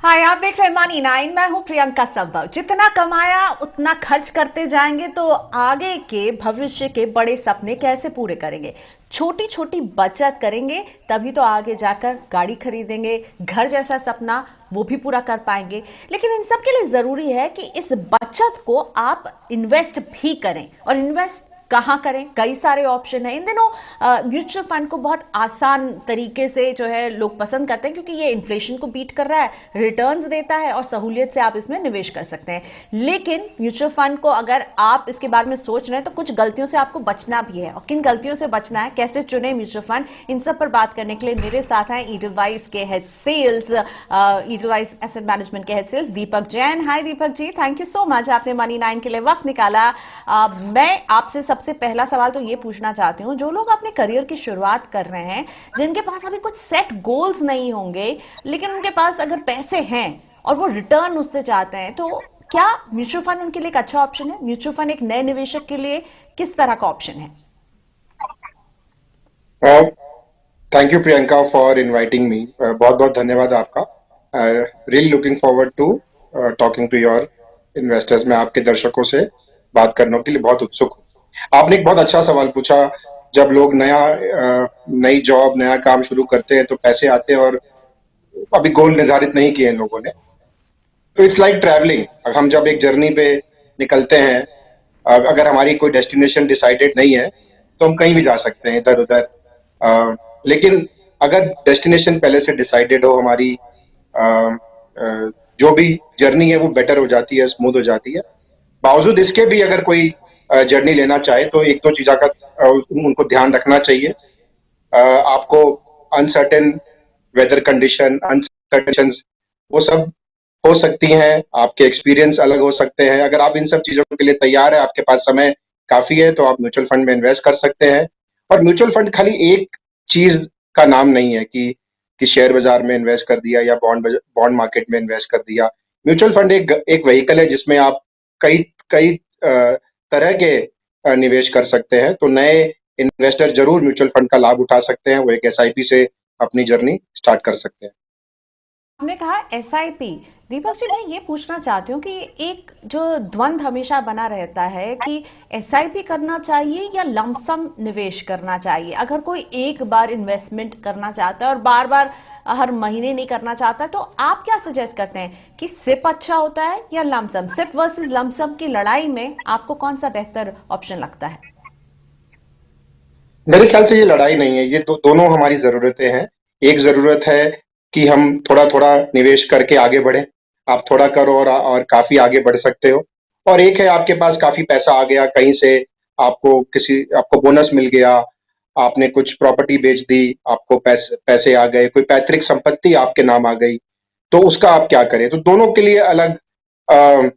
हाय, आप देख रहे हैं मनी नाइन। मैं हूं प्रियंका संभव। जितना कमाया उतना खर्च करते जाएंगे तो आगे के भविष्य के बड़े सपने कैसे पूरे करेंगे। छोटी छोटी बचत करेंगे तभी तो आगे जाकर गाड़ी खरीदेंगे, घर जैसा सपना वो भी पूरा कर पाएंगे। लेकिन इन सब के लिए जरूरी है कि इस बचत को आप इन्वेस्ट भी करें। और इन्वेस्ट कहाँ करें? कई सारे ऑप्शन हैं इन दिनों। म्यूचुअल फंड को बहुत आसान तरीके से जो है लोग पसंद करते हैं, क्योंकि ये इन्फ्लेशन को बीट कर रहा है, रिटर्न्स देता है और सहूलियत से आप इसमें निवेश कर सकते हैं। लेकिन म्यूचुअल फंड को अगर आप इसके बारे में सोच रहे हैं तो कुछ गलतियों से आपको बचना भी है। और किन गलतियों से बचना है, कैसे चुने म्यूचुअल फंड, इन सब पर बात करने के लिए मेरे साथ हैं ईडलवाइस के head sales, Edelweiss asset management के head sales Deepak Jain. Hi Deepak ji, thank you so much, आपने मनी नाइन के लिए वक्त निकाला। मैं आपसे सबसे पहला सवाल तो ये पूछना चाहती हूँ, जो लोग अपने करियर की शुरुआत कर रहे हैं, जिनके पास अभी कुछ सेट गोल्स नहीं होंगे, लेकिन उनके पास अगर पैसे हैं और वो रिटर्न उससे चाहते हैं, तो क्या म्यूचुअल फंड उनके लिए एक अच्छा ऑप्शन है? म्यूचुअल फंड एक नए निवेशक के लिए किस तरह का ऑप्शन है? Thank you Priyanka for inviting me. बहुत बहुत धन्यवाद आपका। Really looking forward to talking to your investors. मैं आपके दर्शकों से बात करने के लिए बहुत उत्सुक हूँ। आपने एक बहुत अच्छा सवाल पूछा। जब लोग नई जॉब नया काम शुरू करते हैं तो पैसे आते हैं और अभी गोल निर्धारित नहीं किए हैं लोगों ने। तो इट्स लाइक ट्रैवलिंग। हम जब एक जर्नी पे निकलते हैं, अगर हमारी कोई डेस्टिनेशन डिसाइडेड नहीं है तो हम कहीं भी जा सकते हैं इधर उधर। लेकिन अगर डेस्टिनेशन पहले से डिसाइडेड हो, हमारी अ, जो भी जर्नी है वो बेटर हो जाती है, स्मूथ हो जाती है। बावजूद इसके भी अगर कोई जर्नी लेना चाहे तो एक दो चीजों का उनको ध्यान रखना चाहिए। आपको अनसर्टेन वेदर कंडीशन, अनसर्टेन वो सब हो सकती हैं। आपके एक्सपीरियंस अलग हो सकते हैं। अगर आप इन सब चीजों के लिए तैयार है, आपके पास समय काफी है, तो आप म्यूचुअल फंड में इन्वेस्ट कर सकते हैं। और म्यूचुअल फंड खाली एक चीज का नाम नहीं है कि शेयर बाजार में इन्वेस्ट कर दिया या बॉन्ड मार्केट में इन्वेस्ट कर दिया। म्यूचुअल फंड एक एक व्हीकल है जिसमें आप कई कई तरह के निवेश कर सकते हैं। तो नए इन्वेस्टर जरूर म्यूचुअल फंड का लाभ उठा सकते हैं। वो एक एसआईपी से अपनी जर्नी स्टार्ट कर सकते हैं। आपने कहा एसआईपी। दीपक जी, मैं ये पूछना चाहती हूँ कि एक जो द्वंद हमेशा बना रहता है कि एसआईपी करना चाहिए या लमसम निवेश करना चाहिए। अगर कोई एक बार इन्वेस्टमेंट करना चाहता है और बार बार हर महीने नहीं करना चाहता, तो आप क्या सजेस्ट करते हैं कि सिप अच्छा होता है या लमसम? सिप वर्सेस लमसम की लड़ाई में आपको कौन सा बेहतर ऑप्शन लगता है? मेरे ख्याल से ये लड़ाई नहीं है, ये दोनों हमारी जरूरतें हैं। एक जरूरत है कि हम थोड़ा थोड़ा निवेश करके आगे बढ़े। आप थोड़ा करो और काफी आगे बढ़ सकते हो। और एक है आपके पास काफी पैसा आ गया कहीं से, आपको बोनस मिल गया, आपने कुछ प्रॉपर्टी बेच दी, आपको पैसे पैसे आ गए, कोई पैतृक संपत्ति आपके नाम आ गई, तो उसका आप क्या करें। तो दोनों के लिए अ,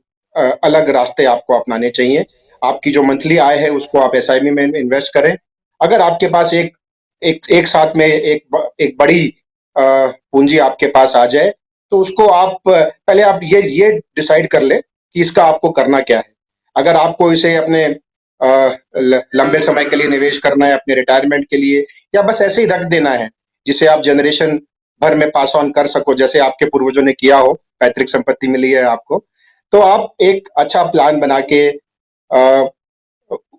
अलग रास्ते आपको अपनाने चाहिए। आपकी जो मंथली आय है उसको आप एसआईपी में इन्वेस्ट करें। अगर आपके पास एक साथ में एक बड़ी पूंजी आपके पास आ जाए, तो उसको आप पहले आप ये डिसाइड कर ले कि इसका आपको करना क्या है। अगर आपको इसे अपने लंबे समय के लिए निवेश करना है, अपने रिटायरमेंट के लिए, या बस ऐसे ही रख देना है जिसे आप जनरेशन भर में पास ऑन कर सको, जैसे आपके पूर्वजों ने किया हो, पैतृक संपत्ति मिली है आपको, तो आप एक अच्छा प्लान बना के अ,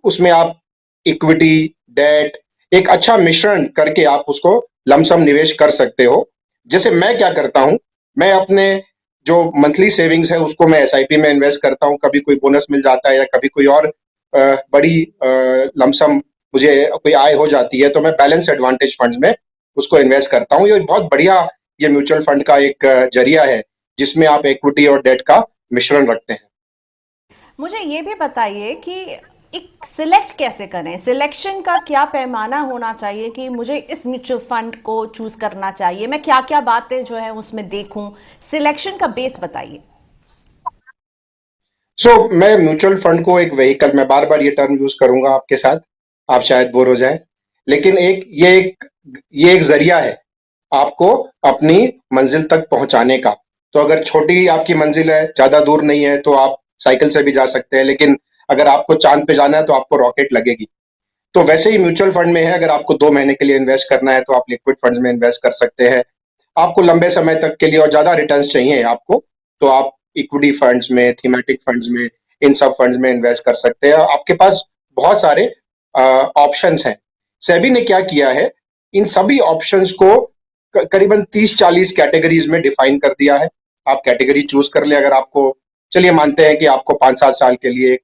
उसमें आप इक्विटी, डेट, एक अच्छा मिश्रण करके आप उसको लमसम निवेश कर सकते हो। जैसे मैं क्या करता हूं, मैं अपने जो मंथली सेविंग्स है उसको मैं एसआईपी में इन्वेस्ट करता हूं। कभी कोई बोनस मिल जाता है या कभी कोई और बड़ी लमसम मुझे कोई आय हो जाती है, तो मैं बैलेंस एडवांटेज फंड्स में उसको इन्वेस्ट करता हूँ। ये बहुत बढ़िया, ये म्यूचुअल फंड का एक जरिया है जिसमें आप इक्विटी और डेट का मिश्रण रखते हैं। मुझे ये भी बताइए कि एक सिलेक्ट कैसे करें? सिलेक्शन का क्या पैमाना होना चाहिए कि मुझे इस म्यूचुअल फंड को चूज करना चाहिए? मैं क्या क्या बातें जो है उसमें देखूं? सिलेक्शन का बेस बताइए। मैं म्यूचुअल फंड को एक व्हीकल, मैं बार बार ये टर्म यूज करूंगा आपके साथ, आप शायद बोर हो जाएं, लेकिन ये एक जरिया है आपको अपनी मंजिल तक पहुंचाने का। तो अगर छोटी आपकी मंजिल है, ज्यादा दूर नहीं है, तो आप साइकिल से भी जा सकते हैं। लेकिन अगर आपको चांद पे जाना है तो आपको रॉकेट लगेगी। तो वैसे ही म्यूचुअल फंड में है, अगर आपको 2 महीने के लिए इन्वेस्ट करना है तो आप लिक्विड फंड्स में इन्वेस्ट कर सकते हैं। आपको लंबे समय तक के लिए और ज्यादा रिटर्न्स चाहिए आपको, तो आप इक्विटी फंड्स में, थीमेटिक फंड्स में, इन सब फंड्स में इन्वेस्ट कर सकते हैं। आपके पास बहुत सारे ऑप्शंस हैं। सेबी ने क्या किया है, इन सभी ऑप्शंस को करीबन 30-40 कैटेगरीज में डिफाइन कर दिया है। आप कैटेगरी चूज कर ले। अगर आपको, चलिए मानते हैं कि आपको 5-7 साल के लिए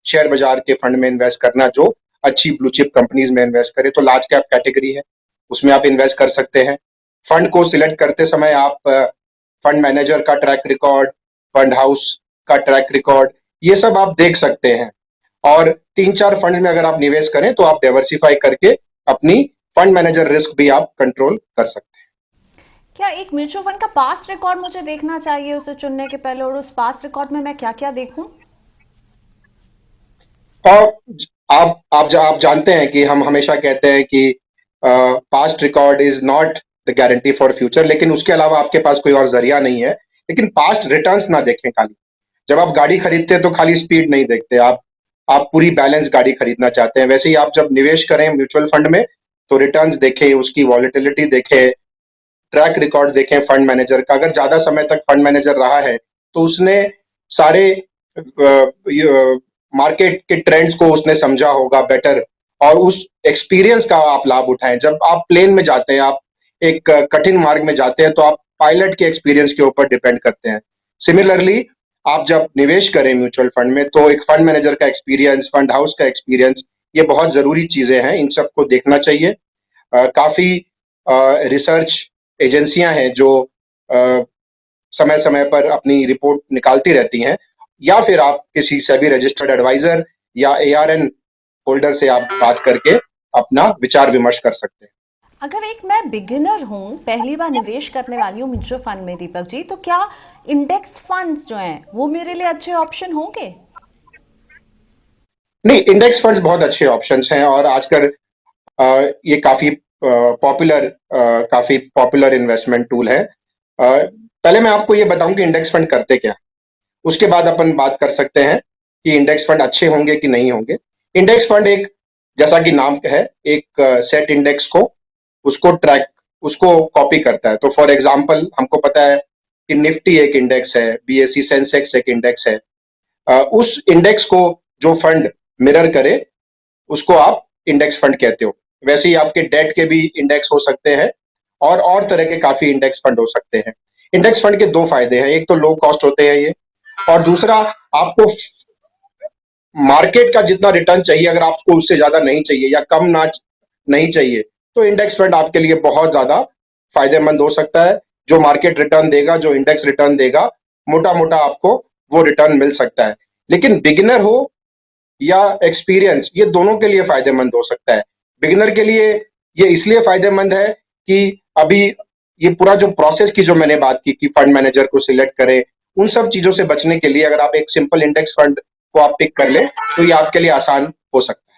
शेयर बाजार के फंड में इन्वेस्ट करना जो अच्छी ब्लू चिप कंपनीज में इन्वेस्ट करे, तो लार्ज कैप कैटेगरी है, उसमें आप इन्वेस्ट कर सकते हैं। फंड को सिलेक्ट करते समय आप फंड मैनेजर का ट्रैक रिकॉर्ड, फंड हाउस का ट्रैक रिकॉर्ड, ये सब आप देख सकते हैं। और 3-4 फंड में अगर आप निवेश करें तो आप डाइवर्सिफाई करके अपनी फंड मैनेजर रिस्क भी आप कंट्रोल कर सकते हैं। क्या एक म्यूचुअल फंड का पास्ट रिकॉर्ड मुझे देखना चाहिए उसे चुनने के पहले, और उस पास्ट रिकॉर्ड में मैं क्या क्या देखूं? और आप जानते हैं कि हम हमेशा कहते हैं कि past record is not the guarantee for future, लेकिन उसके अलावा आपके पास कोई और जरिया नहीं है। लेकिन पास्ट रिटर्न्स ना देखें खाली। जब आप गाड़ी खरीदते हैं तो खाली स्पीड नहीं देखते, आप पूरी बैलेंस गाड़ी खरीदना चाहते हैं। वैसे ही आप जब निवेश करें म्यूचुअल फंड में, तो रिटर्न्स देखें, उसकी वॉलेटिलिटी देखें, ट्रैक रिकॉर्ड देखें फंड मैनेजर का। अगर ज्यादा समय तक फंड मैनेजर रहा है तो उसने सारे मार्केट के ट्रेंड्स को उसने समझा होगा बेटर, और उस एक्सपीरियंस का आप लाभ उठाएं। जब आप प्लेन में जाते हैं, आप एक कठिन मार्ग में जाते हैं, तो आप पायलट के एक्सपीरियंस के ऊपर डिपेंड करते हैं। सिमिलरली आप जब निवेश करें म्यूचुअल फंड में, तो एक फंड मैनेजर का एक्सपीरियंस, फंड हाउस का एक्सपीरियंस, ये बहुत जरूरी चीजें हैं, इन सबको देखना चाहिए। काफी रिसर्च एजेंसियां हैं जो समय समय पर अपनी रिपोर्ट निकालती रहती हैं, या फिर आप किसी सेबी रजिस्टर्ड एडवाइजर या एआरएन होल्डर से आप बात करके अपना विचार विमर्श कर सकते हैं। अगर एक मैं बिगिनर हूं, पहली बार निवेश करने वाली हूं म्यूचुअल फंड में दीपक जी, तो क्या इंडेक्स फंड्स जो हैं वो मेरे लिए अच्छे ऑप्शन होंगे? नहीं, इंडेक्स फंड्स बहुत अच्छे ऑप्शंस हैं, और आजकल ये काफी पॉपुलर इन्वेस्टमेंट टूल है। पहले मैं आपको ये बताऊं कि इंडेक्स फंड करते क्या, उसके बाद अपन बात कर सकते हैं कि इंडेक्स फंड अच्छे होंगे कि नहीं होंगे। इंडेक्स फंड एक, जैसा कि नाम है, एक सेट इंडेक्स को, उसको कॉपी करता है। तो फॉर एग्जांपल हमको पता है कि निफ्टी एक इंडेक्स है, बीएसई सेंसेक्स एक इंडेक्स है। उस इंडेक्स को जो फंड मिरर करे, उसको आप इंडेक्स फंड कहते हो। वैसे ही आपके डेट के भी इंडेक्स हो सकते हैं, और तरह के काफी इंडेक्स फंड हो सकते हैं। इंडेक्स फंड के दो फायदे हैं, एक तो लो कॉस्ट होते हैं ये, और दूसरा आपको मार्केट का जितना रिटर्न चाहिए, अगर आपको उससे ज्यादा नहीं चाहिए या कम ना नहीं चाहिए, तो इंडेक्स फंड आपके लिए बहुत ज्यादा फायदेमंद हो सकता है। जो मार्केट रिटर्न देगा, जो इंडेक्स रिटर्न देगा, मोटा मोटा आपको वो रिटर्न मिल सकता है। लेकिन बिगिनर हो या एक्सपीरियंस, ये दोनों के लिए फायदेमंद हो सकता है। बिगिनर के लिए ये इसलिए फायदेमंद है कि अभी ये पूरा जो प्रोसेस की जो मैंने बात की कि फंड मैनेजर को सिलेक्ट करें, उन सब चीजों से बचने के लिए अगर आप एक सिंपल इंडेक्स फंड को आप पिक कर लें, तो ये आपके लिए आसान हो सकता है।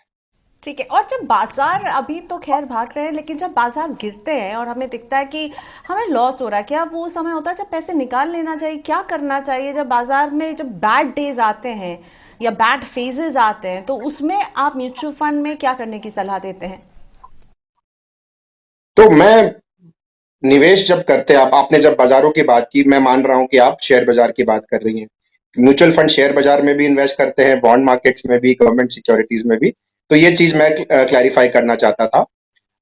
ठीक है। और जब बाजार, अभी तो खैर भाग रहे हैं, लेकिन जब बाजार गिरते हैं और हमें दिखता है कि हमें लॉस हो रहा है, क्या वो समय होता है जब पैसे निकाल लेना चाहिए? क्या करना चाहिए जब बाजार में जब बैड डेज आते हैं या बैड फेजेस आते हैं, तो उसमें आप म्यूचुअल फंड में क्या करने की सलाह देते हैं? तो मैं निवेश जब करते हैं, आपने जब बाजारों की बात की, मैं मान रहा हूं कि आप शेयर बाजार की बात कर रही हैं। म्यूचुअल फंड शेयर बाजार में भी इन्वेस्ट करते हैं, बॉन्ड मार्केट्स में भी, गवर्नमेंट सिक्योरिटीज में भी। तो ये चीज मैं क्लैरिफाई करना चाहता था।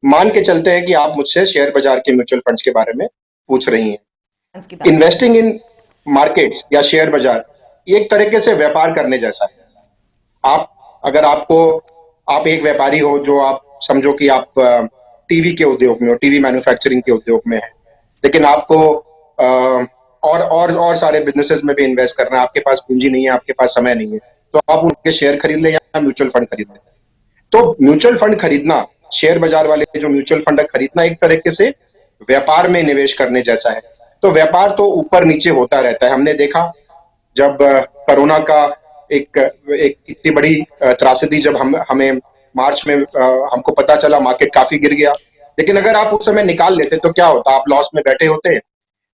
मान के चलते हैं कि आप मुझसे शेयर बाजार के म्यूचुअल फंड्स के बारे में पूछ रही हैं। इसकी बात कर रहे इन्वेस्टिंग इन मार्केट्स या शेयर बाजार ये एक तरीके से व्यापार करने जैसा है। आप, अगर आपको, आप एक व्यापारी हो, जो आप समझो कि आप टीवी के उद्योग में हो, टीवी मैन्युफैक्चरिंग के उद्योग में है, लेकिन आपको और सारे बिजनेसेस में भी इन्वेस्ट करना है, आपके पास पूंजी नहीं है, आपके पास समय नहीं है, तो आप उनके शेयर खरीद लें या म्यूचुअल फंड खरीद लें। तो म्यूचुअल फंड खरीदना, शेयर बाजार वाले जो म्यूचुअल फंड खरीदना, एक तरीके से व्यापार में निवेश करने जैसा है। तो व्यापार तो ऊपर नीचे होता रहता है। हमने देखा जब कोरोना का एक इतनी बड़ी त्रासदी जब हमें मार्च में हमको पता चला, मार्केट काफी गिर गया। लेकिन अगर आप उस समय निकाल लेते तो क्या होता, आप लॉस में बैठे होते।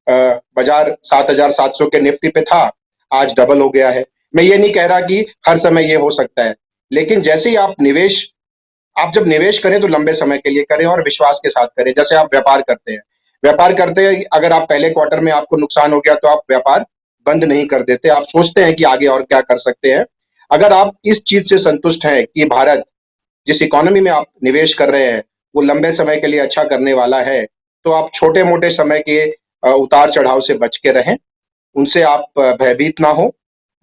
बाजार 7,700 के निफ्टी पे था, आज डबल हो गया है। मैं ये नहीं कह रहा कि हर समय ये हो सकता है, लेकिन जैसे ही आप जब निवेश करें तो लंबे समय के लिए करें और विश्वास के साथ करें, जैसे आप व्यापार करते हैं। व्यापार करते हैं, अगर आप पहले क्वार्टर में आपको नुकसान हो गया तो आप व्यापार बंद नहीं कर देते, आप सोचते हैं कि आगे और क्या कर सकते हैं। अगर आप इस चीज से संतुष्ट हैं कि भारत जिस इकोनॉमी में आप निवेश कर रहे हैं वो लंबे समय के लिए अच्छा करने वाला है, तो आप छोटे मोटे समय के उतार चढ़ाव से बच के रहें, उनसे आप भयभीत ना हो।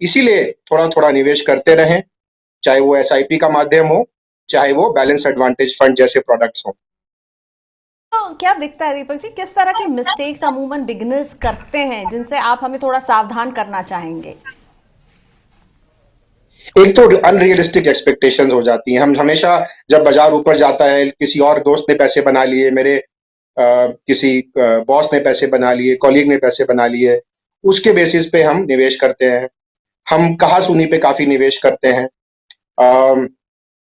इसीलिए थोड़ा थोड़ा निवेश करते रहें, चाहे वो एसआईपी का माध्यम हो, चाहे वो बैलेंस एडवांटेज फंड जैसे प्रोडक्ट्स हो। तो क्या दिखता है दीपक जी, किस तरह के मिस्टेक्स अमूमन बिगिनर्स करते हैं जिनसे आप हमें थोड़ा सावधान करना चाहेंगे? एक तो अनरियलिस्टिक एक्सपेक्टेशंस हो जाती हैं। हम हमेशा जब बाजार ऊपर जाता है, किसी और दोस्त ने पैसे बना लिए, मेरे किसी बॉस ने पैसे बना लिए, कॉलीग ने पैसे बना लिए, उसके बेसिस पे हम निवेश करते हैं। हम कहा सुनी पे काफी निवेश करते हैं। अ,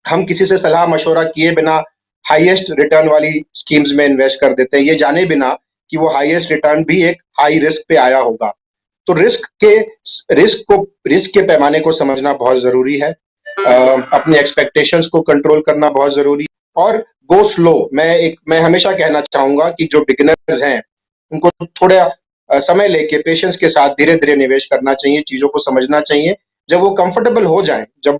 हम किसी से सलाह मशवरा किए बिना हाईएस्ट रिटर्न वाली स्कीम्स में इन्वेस्ट कर देते हैं, ये जाने बिना कि वो हाईएस्ट रिटर्न भी एक हाई रिस्क पे आया होगा। तो रिस्क के पैमाने को समझना बहुत जरूरी है। अपने एक्सपेक्टेशंस को कंट्रोल करना बहुत जरूरी है और गो स्लो। मैं हमेशा कहना चाहूंगा कि जो बिगिनर्स हैं उनको थोड़ा समय लेके पेशेंस के साथ धीरे धीरे निवेश करना चाहिए, चीजों को समझना चाहिए। जब वो कंफर्टेबल हो जाए, जब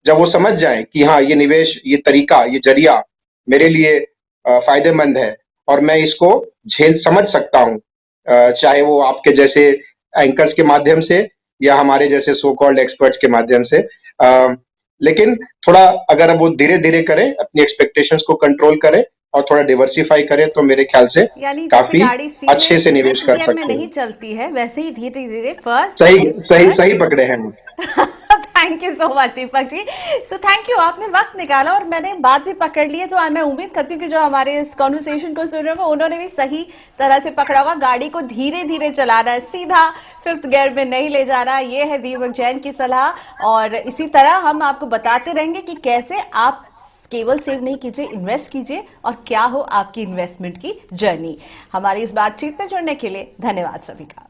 जब वो समझ जाए कि हाँ ये निवेश, ये तरीका, ये जरिया मेरे लिए फायदेमंद है और मैं इसको झेल समझ सकता हूँ, चाहे वो आपके जैसे एंकर्स के माध्यम से या हमारे जैसे सो कॉल्ड एक्सपर्ट्स के माध्यम से। लेकिन थोड़ा अगर वो धीरे धीरे करें, अपनी एक्सपेक्टेशंस को कंट्रोल करें और थोड़ा डिवर्सिफाई करें, तो मेरे ख्याल से यानी जैसे काफी गाड़ी सीधे अच्छे से निवेश फिफ्थ कर गियर में सकते नहीं हैं। चलती है, वैसे ही धीरे धीरे फर्स्ट सही सेकंड सही थर्ड। सही पकड़े हैं। Thank you so much Deepak ji. So thank you, आपने वक्त निकाला और मैंने बात भी पकड़ ली है, तो मैं उम्मीद करती हूँ कि जो हमारे इस कॉन्वर्सेशन को सुन रहे होंगे उन्होंने भी सही तरह से पकड़ा होगा। गाड़ी को धीरे धीरे चलाना है, सीधा फिफ्थ गियर में नहीं ले जाना। ये है दीपक जैन की सलाह और इसी तरह हम आपको बताते रहेंगे कि कैसे आप केवल सेव नहीं कीजिए, इन्वेस्ट कीजिए और क्या हो आपकी इन्वेस्टमेंट की जर्नी। हमारी इस बातचीत में जुड़ने के लिए धन्यवाद सभी का।